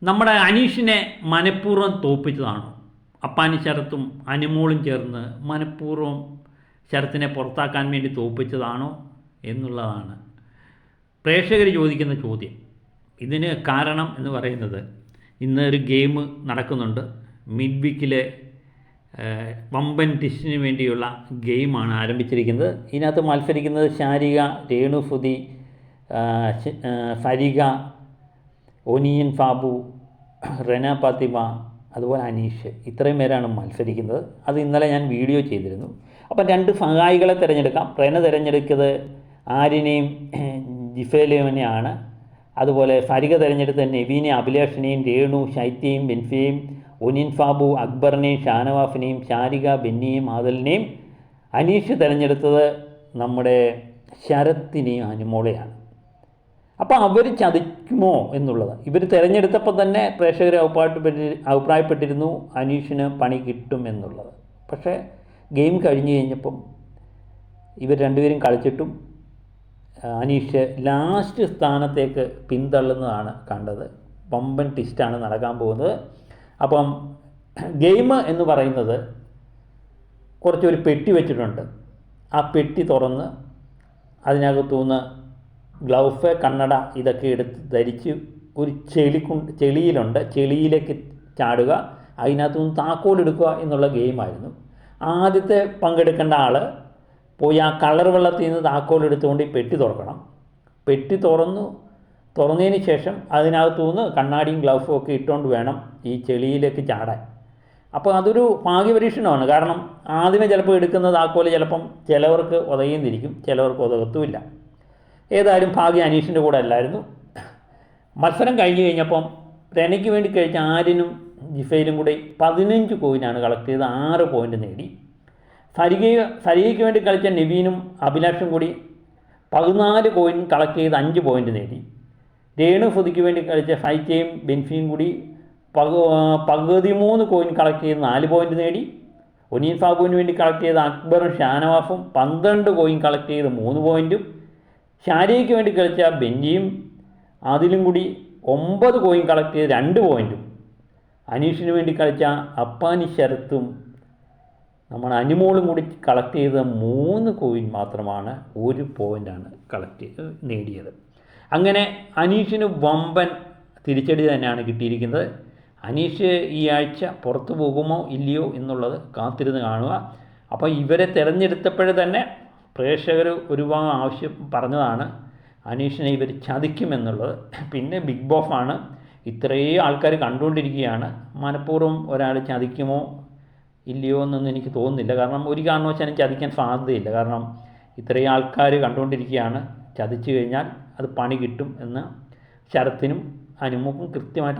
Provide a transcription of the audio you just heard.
നമ്മുടെ അനീഷിനെ മനഃപൂർവ്വം തോൽപ്പിച്ചതാണോ? അപ്പാനി ശരത്തും അനുമോളും ചേർന്ന് മനഃപൂർവ്വം ശരത്തിനെ പുറത്താക്കാൻ വേണ്ടി തോൽപ്പിച്ചതാണോ എന്നുള്ളതാണ് പ്രേക്ഷകർ ചോദിക്കുന്ന ചോദ്യം. ഇതിന് കാരണം എന്ന് പറയുന്നത്, ഇന്ന് ഒരു ഗെയിം നടക്കുന്നുണ്ട്. മിഡ് വീക്കിലെ വമ്പൻ ടിസ്റ്റിന് വേണ്ടിയുള്ള ഗെയിമാണ് ആരംഭിച്ചിരിക്കുന്നത്. ഇതിനകത്ത് മത്സരിക്കുന്നത് ശാരിക, രേണുസുതി, ഫരിക, ഒനിയൻ ഫാബു, റെന ഫാത്തിമ, അതുപോലെ അനീഷ്. ഇത്രയും പേരാണ് മത്സരിക്കുന്നത്. അത് ഇന്നലെ ഞാൻ വീഡിയോ ചെയ്തിരുന്നു. അപ്പം 2 സഹായികളെ തിരഞ്ഞെടുക്കാം. റെന തിരഞ്ഞെടുത്തത് ആര്യനെയും ജിഫേലിനെയാണ്. അതുപോലെ ഫരിക തിരഞ്ഞെടുത്ത നെവീനെ, അഭിലാഷിനെയും, രേണു ശൈത്യയും ബെൻഫിയെയും, ഒനിയൻ ഫാബു അക്ബറിനെയും ഷാനവാഫിനെയും, ശാരിക ബെന്നിയെയും ആദലിനെയും. അനീഷ് തിരഞ്ഞെടുത്തത് നമ്മുടെ ശരത്തിനെയും അനുമോളെയാണ്. അപ്പോൾ അവർ ചതിക്കുമോ എന്നുള്ളത് ഇവർ തിരഞ്ഞെടുത്തപ്പോൾ തന്നെ പ്രേക്ഷകർ അഭിപ്രായപ്പെട്ടിരുന്നു അനീഷിന് പണി കിട്ടും എന്നുള്ളത്. പക്ഷേ ഗെയിം കഴിഞ്ഞ് കഴിഞ്ഞപ്പം ഇവർ രണ്ടുപേരും കളിച്ചിട്ടും അനീഷ് ലാസ്റ്റ് സ്ഥാനത്തേക്ക് പിന്തള്ളുന്നതാണ് കണ്ടത്. വമ്പൻ ട്വിസ്റ്റാണ് നടക്കാൻ പോകുന്നത്. അപ്പം ഗെയിം എന്ന് പറയുന്നത് കുറച്ചൊരു പെട്ടി വെച്ചിട്ടുണ്ട്. ആ പെട്ടി തുറന്ന് അതിനകത്തുനിന്ന് ഗ്ലൗസ്, കണ്ണട ഇതൊക്കെ എടുത്ത് ധരിച്ച് ഒരു ചെളിയിലുണ്ട്, ചെളിയിലേക്ക് ചാടുക, അതിനകത്തുനിന്ന് താക്കോലെടുക്കുക എന്നുള്ള ഗെയിമായിരുന്നു. ആദ്യത്തെ പങ്കെടുക്കേണ്ട ആൾ പോയി ആ കളർ വെള്ളത്തിൽ നിന്ന് താക്കോലെടുത്തുകൊണ്ട് ഈ പെട്ടി തുറക്കണം. പെട്ടി തുറന്നതിന് ശേഷം അതിനകത്തുനിന്ന് കണ്ണാടിയും ഗ്ലൗസും ഒക്കെ ഇട്ടുകൊണ്ട് വേണം ഈ ചെളിയിലേക്ക് ചാടാൻ. അപ്പോൾ അതൊരു ഭാഗ്യപരീക്ഷണമാണ്. കാരണം ആദ്യമേ ചിലപ്പോൾ എടുക്കുന്ന താക്കോല് ചിലപ്പം ചിലവർക്ക് ഉതയുന്നിരിക്കും, ചിലവർക്ക് ഉതകത്തുമില്ല. ഏതായാലും ഭാഗ്യം അനീഷിൻ്റെ കൂടെ അല്ലായിരുന്നു. മത്സരം കഴിഞ്ഞ് കഴിഞ്ഞപ്പം റെനയ്ക്ക് വേണ്ടി കഴിച്ച ആര്യനും ജിഫയിലും കൂടി 15 കോയിനാണ് കളക്ട് ചെയ്ത് 6 പോയിൻ്റ് നേടി. ഫരികയ്ക്ക് വേണ്ടി കളിച്ച നെവീനും അഭിലാഷും കൂടി 14 കോയിൻ കളക്ട് ചെയ്ത് 5 പോയിൻ്റ് നേടി. രേണുസുതിക്ക് വേണ്ടി കളിച്ച ഫൈറ്റയും ബെൻഫിയും കൂടി 13 കോയിൻ കളക്ട് ചെയ്ത് 4 പോയിൻ്റ് നേടി. ഒനിയൻ ഫാബുവിന് വേണ്ടി കളക്ട് ചെയ്ത അക്ബറും ഷാനവാഫും 12 കോയിൻ കളക്ട് ചെയ്ത് 3 പോയിൻറ്റും. ശാരികയ്ക്ക് വേണ്ടി കളിച്ച ബെന്നിയും അതിലും കൂടി 9 കോയിൻ കളക്ട് ചെയ്ത് 2 പോയിൻറ്റും. അനീഷിന് വേണ്ടി കളിച്ച അപ്പാനി ശരത്തും നമ്മൾ അനുമോളും കൂടി കളക്ട് ചെയ്ത 3 കോയിൻ മാത്രമാണ്, 1 പോയിൻ്റാണ് നേടിയത്. അങ്ങനെ അനീഷിന് വമ്പൻ തിരിച്ചടി തന്നെയാണ് കിട്ടിയിരിക്കുന്നത്. അനീഷ് ഈ ആഴ്ച പുറത്തു പോകുമോ ഇല്ലയോ എന്നുള്ളത് കാത്തിരുന്ന് കാണുക. അപ്പോൾ ഇവരെ തിരഞ്ഞെടുത്തപ്പോഴേ തന്നെ പ്രേക്ഷകർ ഒരുപാട് പറഞ്ഞതാണ് അനീഷിനെ ഇവർ ചതിക്കുമെന്നുള്ളത്. പിന്നെ ബിഗ് ബോസാണ്, ഇത്രയും ആൾക്കാർ കണ്ടുകൊണ്ടിരിക്കുകയാണ്. മനഃപൂർവ്വം ഒരാൾ ചതിക്കുമോ ഇല്ലയോ എന്നൊന്നും എനിക്ക് തോന്നുന്നില്ല. കാരണം ഒരു കാരണവശാലും ചതിക്കാൻ സാധ്യതയില്ല. കാരണം ഇത്രയും ആൾക്കാർ കണ്ടുകൊണ്ടിരിക്കുകയാണ്. ചതിച്ചു കഴിഞ്ഞാൽ അത് പണി കിട്ടും എന്ന് ശരത്തിനും അനുമോക്കും കൃത്യമായിട്ട്